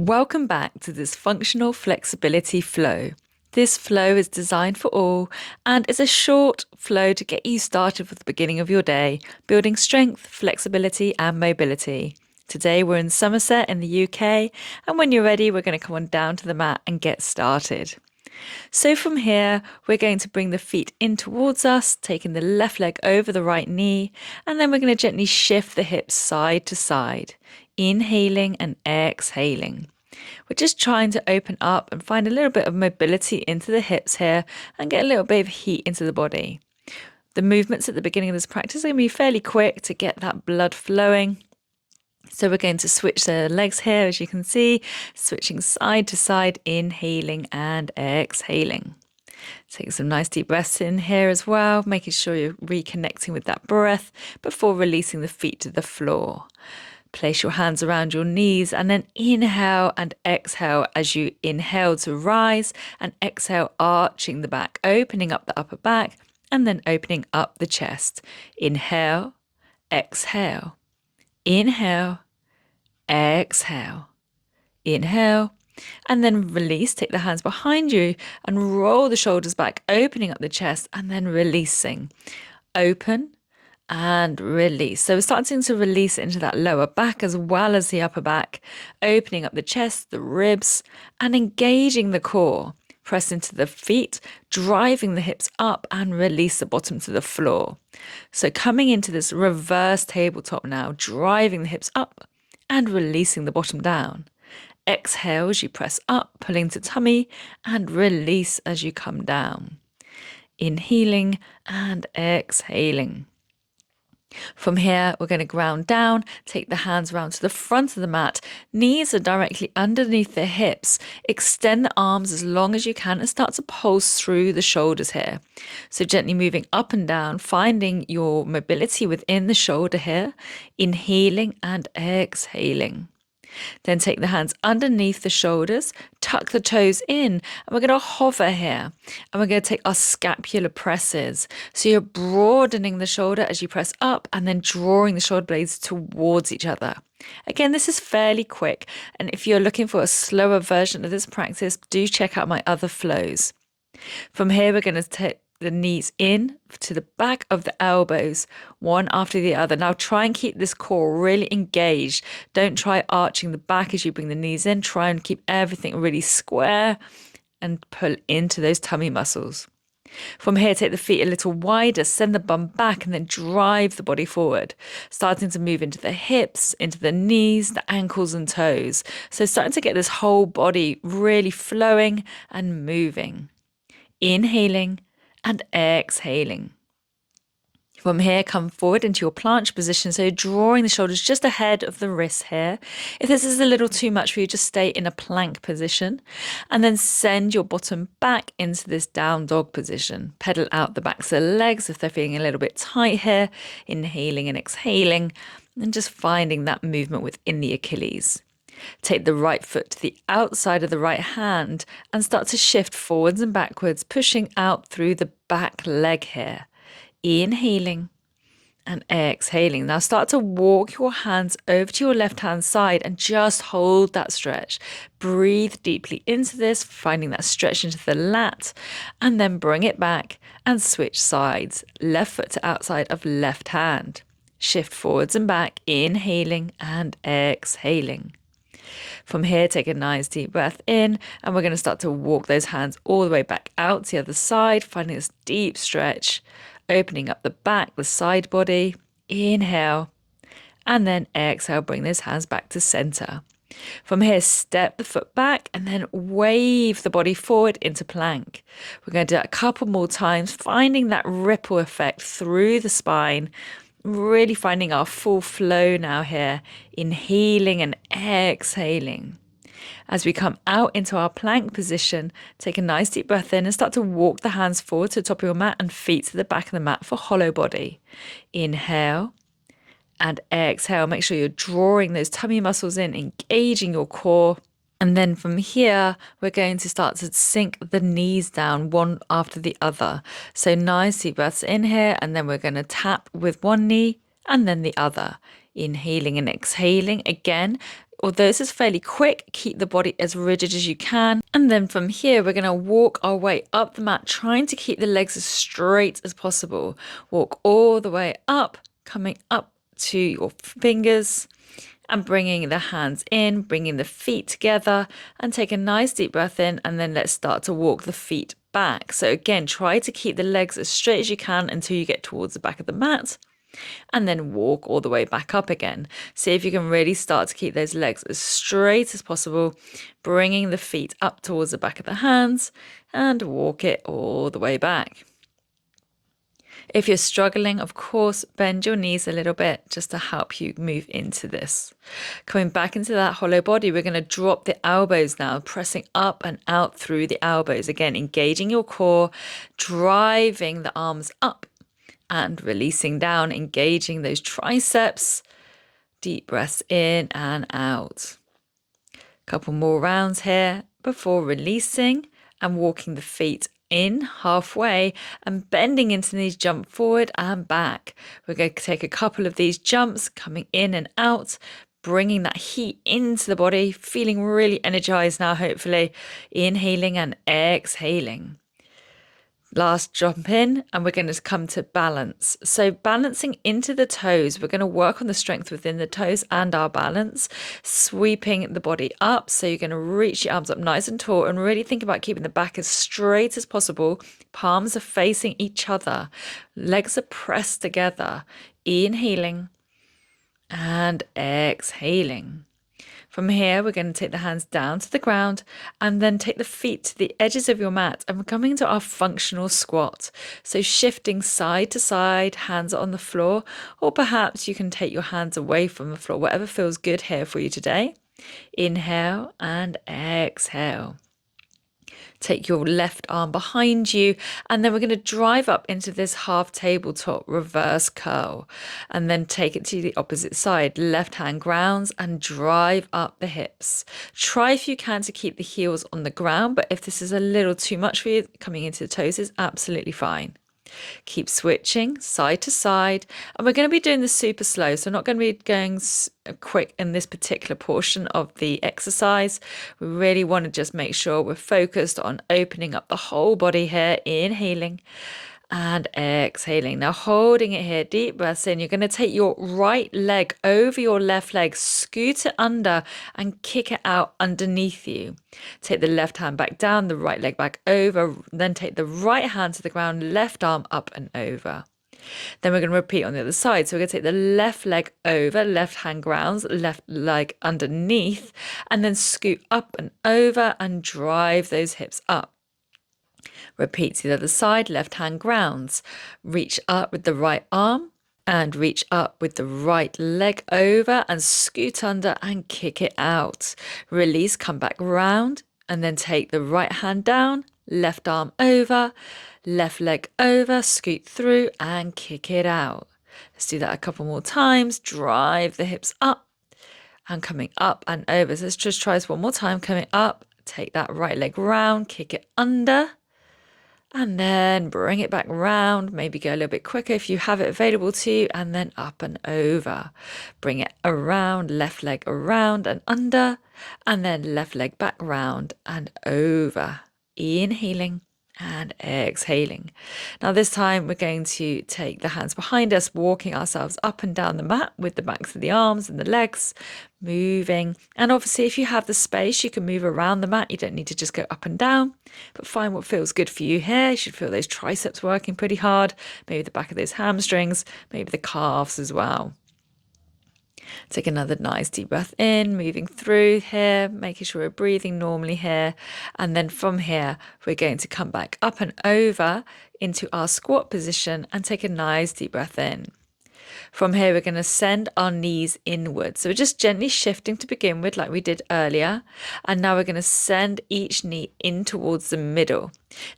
Welcome back to this functional flexibility flow. This flow is designed for all and is a short flow to get you started for the beginning of your day, building strength, flexibility, and mobility. Today we're in Somerset in the UK, and when you're ready, we're going to come on down to the mat and get started. So from here, we're going to bring the feet in towards us, taking the left leg over the right knee, and then we're going to gently shift the hips side to side, inhaling and exhaling. We're just trying to open up and find a little bit of mobility into the hips here and get a little bit of heat into the body. The movements at the beginning of this practice are going to be fairly quick to get that blood flowing. So we're going to switch the legs here, as you can see, switching side to side, inhaling and exhaling. Take some nice deep breaths in here as well, making sure you're reconnecting with that breath before releasing the feet to the floor. Place your hands around your knees and then inhale and exhale as you inhale to rise and exhale, arching the back, opening up the upper back and then opening up the chest. Inhale, exhale, inhale, exhale, inhale, and then release. Take the hands behind you and roll the shoulders back, opening up the chest and then releasing. Open and release. So we're starting to release into that lower back as well as the upper back, opening up the chest, the ribs, and engaging the core. Press into the feet, driving the hips up and release the bottom to the floor. So coming into this reverse tabletop now, driving the hips up and releasing the bottom down. Exhale as you press up, pulling to tummy, and release as you come down. Inhaling and exhaling. From here, we're going to ground down, take the hands around to the front of the mat. Knees are directly underneath the hips. Extend the arms as long as you can and start to pulse through the shoulders here. So gently moving up and down, finding your mobility within the shoulder here. Inhaling and exhaling. Then take the hands underneath the shoulders, tuck the toes in, and we're going to hover here. And we're going to take our scapular presses. So you're broadening the shoulder as you press up and then drawing the shoulder blades towards each other. Again, this is fairly quick. And if you're looking for a slower version of this practice, do check out my other flows. From here, we're going to take the knees in to the back of the elbows, one after the other. Now try and keep this core really engaged. Don't try arching the back as you bring the knees in. Try and keep everything really square and pull into those tummy muscles. From here, take the feet a little wider, send the bum back and then drive the body forward, starting to move into the hips, into the knees, the ankles and toes. So starting to get this whole body really flowing and moving. Inhaling and exhaling. From here, come forward into your planche position. So drawing the shoulders just ahead of the wrists here. If this is a little too much for you, just stay in a plank position and then send your bottom back into this down dog position. Pedal out the backs of the legs if they're feeling a little bit tight here. Inhaling and exhaling and just finding that movement within the Achilles. Take the right foot to the outside of the right hand and start to shift forwards and backwards, pushing out through the back leg here. Inhaling and exhaling. Now start to walk your hands over to your left hand side and just hold that stretch. Breathe deeply into this, finding that stretch into the lat, and then bring it back and switch sides. Left foot to outside of left hand. Shift forwards and back, inhaling and exhaling. From here, take a nice deep breath in, and we're going to start to walk those hands all the way back out to the other side, finding this deep stretch, opening up the back, the side body. Inhale, and then exhale, bring those hands back to center. From here, step the foot back and then wave the body forward into plank. We're going to do that a couple more times, finding that ripple effect through the spine. Really finding our full flow now here, inhaling and exhaling. As we come out into our plank position, take a nice deep breath in and start to walk the hands forward to the top of your mat and feet to the back of the mat for hollow body. Inhale and exhale. Make sure you're drawing those tummy muscles in, engaging your core. And then from here, we're going to start to sink the knees down one after the other. So nice deep breaths in here, and then we're going to tap with one knee and then the other. Inhaling and exhaling again. Although this is fairly quick, keep the body as rigid as you can. And then from here, we're going to walk our way up the mat, trying to keep the legs as straight as possible. Walk all the way up, coming up to your fingers and bringing the hands in, bringing the feet together, and take a nice deep breath in. And then let's start to walk the feet back. So again, try to keep the legs as straight as you can until you get towards the back of the mat. And then walk all the way back up again. See if you can really start to keep those legs as straight as possible, bringing the feet up towards the back of the hands and walk it all the way back. If you're struggling, of course, bend your knees a little bit just to help you move into this. Coming back into that hollow body, we're going to drop the elbows now, pressing up and out through the elbows. Again, engaging your core, driving the arms up and releasing down, engaging those triceps. Deep breaths in and out. Couple more rounds here before releasing and walking the feet in halfway and bending into these, jump forward and back. We're going to take a couple of these jumps, coming in and out, bringing that heat into the body, feeling really energized now, hopefully. Inhaling and exhaling. Last jump in, and we're going to come to balance. So balancing into the toes, we're going to work on the strength within the toes and our balance, sweeping the body up. So you're going to reach your arms up nice and tall and really think about keeping the back as straight as possible. Palms are facing each other. Legs are pressed together. Inhaling and exhaling. From here, we're going to take the hands down to the ground and then take the feet to the edges of your mat, and we're coming to our functional squat. So shifting side to side, hands on the floor, or perhaps you can take your hands away from the floor, whatever feels good here for you today. Inhale and exhale. Take your left arm behind you, and then we're going to drive up into this half tabletop reverse curl, and then take it to the opposite side. Left hand grounds and drive up the hips. Try if you can to keep the heels on the ground, but if this is a little too much for you, coming into the toes is absolutely fine. Keep switching side to side, and we're going to be doing this super slow, so not going to be going quick in this particular portion of the exercise. We really want to just make sure we're focused on opening up the whole body here, inhaling and exhaling. Now holding it here, deep breaths in. You're going to take your right leg over your left leg, scoot it under and kick it out underneath you. Take the left hand back down, the right leg back over, then take the right hand to the ground, left arm up and over. Then we're going to repeat on the other side. So we're going to take the left leg over, left hand grounds, left leg underneath, and then scoot up and over and drive those hips up. Repeat to the other side, left hand grounds. Reach up with the right arm and reach up with the right leg over and scoot under and kick it out. Release, come back round, and then take the right hand down, left arm over, left leg over, scoot through and kick it out. Let's do that a couple more times. Drive the hips up and coming up and over. So let's just try this one more time. Coming up, take that right leg round, kick it under, and then bring it back round. Maybe go a little bit quicker if you have it available to you, and then up and over. Bring it around, left leg around and under, and then left leg back round and over. Inhaling and exhaling. Now this time we're going to take the hands behind us, walking ourselves up and down the mat with the backs of the arms and the legs, moving. And obviously if you have the space, you can move around the mat. You don't need to just go up and down, but find what feels good for you here. You should feel those triceps working pretty hard, maybe the back of those hamstrings, maybe the calves as well. Take another nice deep breath in, moving through here, making sure we're breathing normally here. And then from here, we're going to come back up and over into our squat position and take a nice deep breath in. From here, we're going to send our knees inward. So we're just gently shifting to begin with, like we did earlier. And now we're going to send each knee in towards the middle.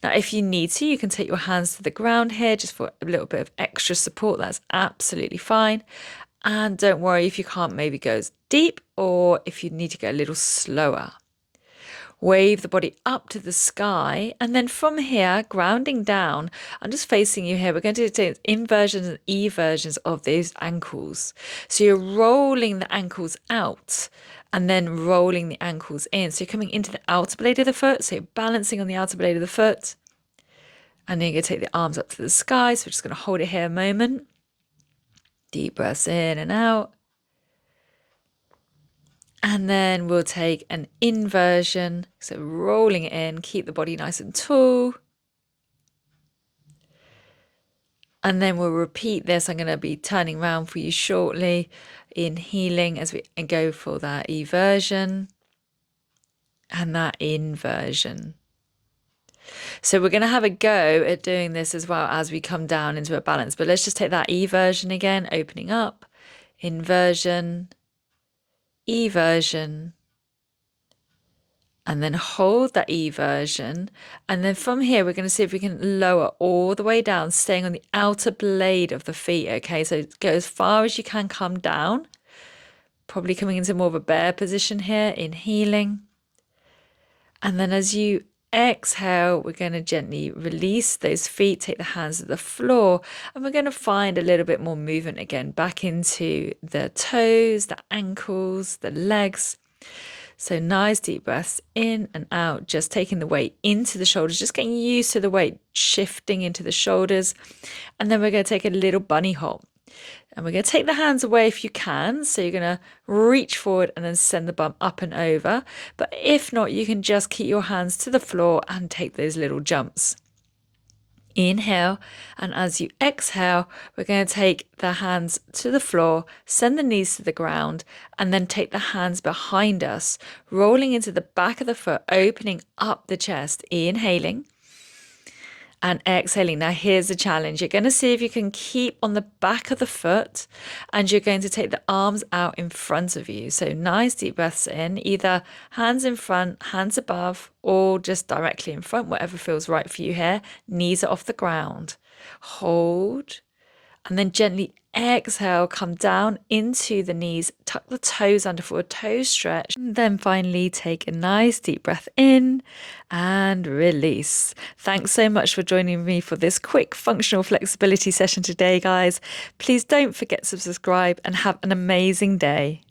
Now, if you need to, you can take your hands to the ground here just for a little bit of extra support. That's absolutely fine. And don't worry if you can't maybe go as deep, or if you need to go a little slower. Wave the body up to the sky, and then from here, grounding down, I'm just facing you here. We're going to do inversions and eversions of those ankles. So you're rolling the ankles out and then rolling the ankles in. So you're coming into the outer blade of the foot, so you're balancing on the outer blade of the foot. And then you're going to take the arms up to the sky. So we're just going to hold it here a moment. Deep breaths in and out. And then we'll take an inversion. So rolling it in, keep the body nice and tall. And then we'll repeat this. I'm going to be turning around for you shortly in healing as we go for that eversion and that inversion. So we're going to have a go at doing this as well as we come down into a balance. But let's just take that eversion again, opening up, inversion, eversion, and then hold that eversion. And then from here, we're going to see if we can lower all the way down, staying on the outer blade of the feet. Okay, so go as far as you can, come down, probably coming into more of a bear position here in healing. And then as you exhale, we're going to gently release those feet, take the hands to the floor, and we're going to find a little bit more movement again, back into the toes, the ankles, the legs. So nice deep breaths in and out, just taking the weight into the shoulders, just getting used to the weight shifting into the shoulders. And then we're going to take a little bunny hop. And we're going to take the hands away if you can. So you're going to reach forward and then send the bum up and over. But if not, you can just keep your hands to the floor and take those little jumps. Inhale, and as you exhale, we're going to take the hands to the floor, send the knees to the ground, and then take the hands behind us, rolling into the back of the foot, opening up the chest, inhaling and exhaling. Now here's the challenge. You're going to see if you can keep on the back of the foot, and you're going to take the arms out in front of you. So nice deep breaths in, either hands in front, hands above, or just directly in front, whatever feels right for you here. Knees are off the ground. Hold. And then gently exhale, come down into the knees, tuck the toes under for a toe stretch. And then finally take a nice deep breath in and release. Thanks so much for joining me for this quick functional flexibility session today, guys. Please don't forget to subscribe and have an amazing day.